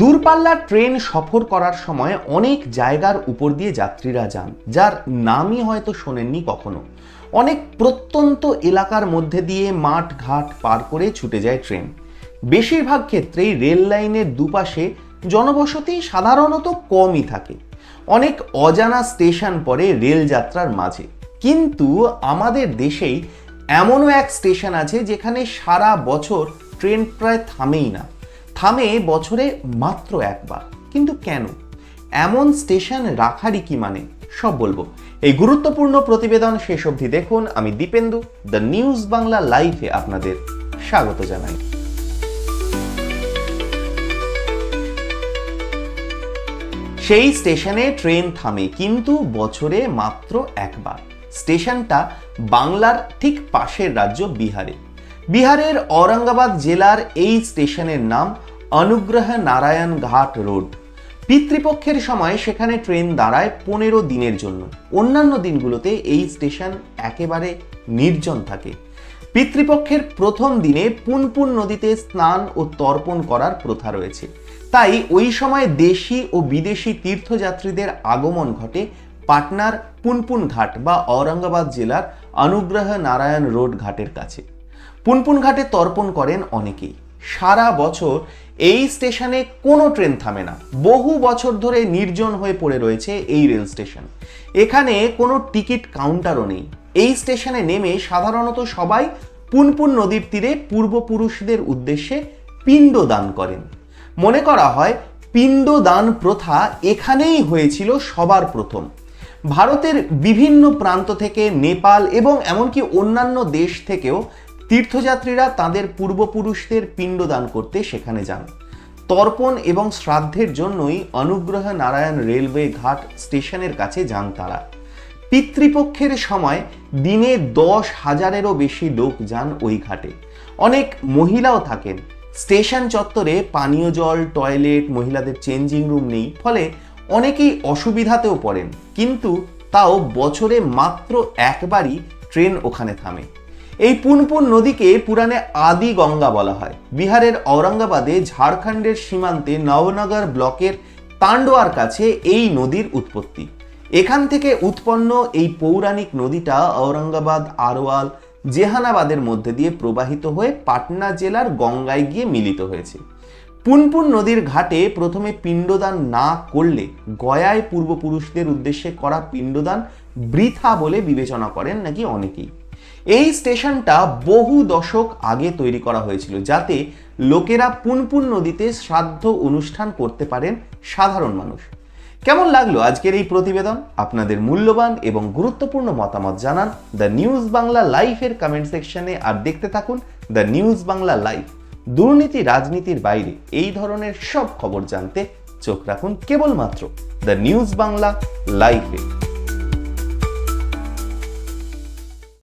দূরপাল্লার ট্রেন সফর করার সময় অনেক জায়গার উপর দিয়ে যাত্রীরা যান, যার নামই হয়তো শোনেননি কখনো। অনেক প্রত্যন্ত এলাকার মধ্যে দিয়ে মাঠ ঘাট পার করে ছুটে যায় ট্রেন। বেশিরভাগ ক্ষেত্রেই রেল লাইনের দুপাশে জনবসতি সাধারণত কমই থাকে। অনেক অজানা স্টেশন পড়ে রেল যাত্রার মাঝে, কিন্তু আমাদের দেশেই এমনও এক স্টেশন আছে যেখানে সারা বছর ট্রেন প্রায় থামেই না, থামে বছরে মাত্র একবার। কিন্তু কেন? এমন স্টেশন রাখারই কি মানে? সব বলবো এই গুরুত্বপূর্ণ প্রতিবেদন শেষ অবধি দেখুন। আমি দীপেন্দু, দ্য নিউজ বাংলা লাইভে আপনাদের স্বাগত জানাই। সেই স্টেশনে ট্রেন থামে, কিন্তু বছরে মাত্র একবার। স্টেশনটা বাংলার ঠিক পাশের রাজ্য বিহারে। বিহারের ঔরঙ্গাবাদ জেলার এই স্টেশনের নাম অনুগ্রহ নারায়ণ ঘাট রোড। পিতৃপক্ষের সময় সেখানে ট্রেন দাঁড়ায় 15 দিনের জন্য। অন্যান্য দিনগুলোতে এই স্টেশন একেবারে নির্জন থাকে। পিতৃপক্ষের প্রথম দিনে পুনপুন নদীতে স্নান ও তর্পণ করার প্রথা রয়েছে, তাই ওই সময় দেশি ও বিদেশি তীর্থযাত্রীদের আগমন ঘটে পাটনার পুনপুন ঘাট বা ঔরঙ্গাবাদ জেলার অনুগ্রহ নারায়ণ রোড ঘাটের কাছে। পুনপুন ঘাটে তর্পণ করেন অনেকেই। সারা বছর এই স্টেশনে কোনো ট্রেন থামে না। বহু বছর ধরে নির্জন হয়ে পড়ে রয়েছে এই রেল স্টেশন। এখানে কোনো টিকিট কাউন্টারও নেই। এই স্টেশনে নেমে সাধারণত সবাই পুনপুন নদীর তীরে পূর্বপুরুষদের উদ্দেশ্যে পিণ্ডদান করেন। মনে করা হয় পিণ্ডদান প্রথা এখানেই হয়েছিল সবার প্রথম। ভারতের বিভিন্ন প্রান্ত থেকে, নেপাল এবং এমনকি অন্যান্য দেশ থেকেও তীর্থযাত্রীরা তাদের পূর্বপুরুষদের পিণ্ডদান করতে সেখানে যান। তর্পণ এবং শ্রাদ্ধের জন্যই অনুগ্রহ নারায়ণ রেলওয়ে ঘাট স্টেশনের কাছে যান তারা। পিতৃপক্ষের সময় দিনে 10,000-এরও বেশি লোক যান ওই ঘাটে। অনেক মহিলাও থাকেন। স্টেশন চত্বরে পানীয় জল, টয়লেট, মহিলাদের চেঞ্জিং রুম নেই, ফলে অনেকেই অসুবিধাতেও পড়েন। কিন্তু তাও বছরে মাত্র একবারই ট্রেন ওখানে থামে। এই পুনপুন নদীকে পুরাণে আদি গঙ্গা বলা হয়। বিহারের ঔরঙ্গাবাদে ঝাড়খণ্ডের সীমান্তে নবনগর ব্লকের তান্ডোয়ার কাছে এই নদীর উৎপত্তি। এখান থেকে উৎপন্ন এই পৌরাণিক নদীটা ঔরঙ্গাবাদ, আরওয়াল, জেহানাবাদের মধ্যে দিয়ে প্রবাহিত হয়ে পাটনা জেলার গঙ্গায় গিয়ে মিলিত হয়েছে। পুনপুন নদীর ঘাটে প্রথমে পিণ্ডদান না করলে গয়ায় পূর্বপুরুষদের উদ্দেশ্যে করা পিণ্ডদান বৃথা বলে বিবেচনা করেন নাকি অনেকেই। এই স্টেশনটা বহু দশক আগে তৈরি করা হয়েছিল, যাতে লোকেরা পুনপুন নদীতে শ্রাদ্ধ অনুষ্ঠান করতে পারেন সাধারণ মানুষ। কেমন লাগলো আজকের এই প্রতিবেদন? আপনাদের মূল্যবান এবং গুরুত্বপূর্ণ মতামত জানান দ্য নিউজ বাংলা লাইভের কমেন্ট সেকশনে। আর দেখতে থাকুন দ্য নিউজ বাংলা লাইভ। দুর্নীতি রাজনীতির বাইরে এই ধরনের সব খবর জানতে চোখ রাখুন কেবলমাত্র দ্য নিউজ বাংলা লাইভে।